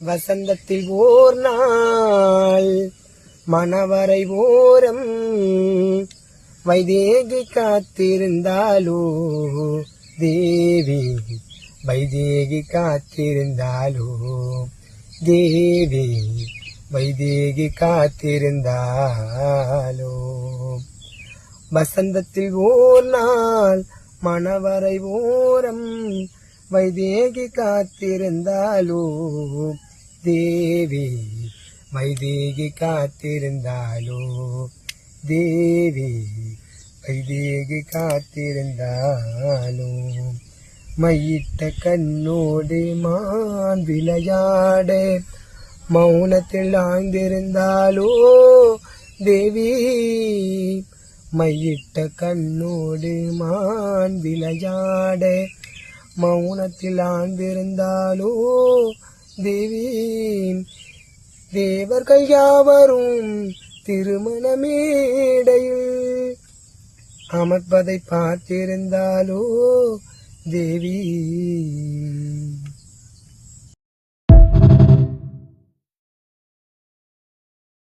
வசந்தத்தில் ஓர் நாள் மணவரை ஓரம் வைதேகி காத்திருந்தாலோ தேவி, வைதேகி காத்திருந்தாலோ தேவி, வைதேகி காத்திருந்தாலோ. வசந்தத்தில் ஓர் நாள் மணவரை ஓரம் வைதேகி காத்திருந்தாலோ தேவி, வைதேகி காத்திருந்தாலோ தேவி, வைதேகி காத்திருந்தாலோ. மையிட்ட கண்ணோடு மான் விளையாட மௌனத்தில் ஆழ்ந்திருந்தாலோ தேவி, மையிட்ட கண்ணோடு மான் விளையாட மௌனத்தில் ஆழ்ந்திருந்தாலோ தேவி, தேவர்கள் யாவரும் திருமண மேடையில் அமர்ப்பதை பார்த்திருந்தாலோ தேவி.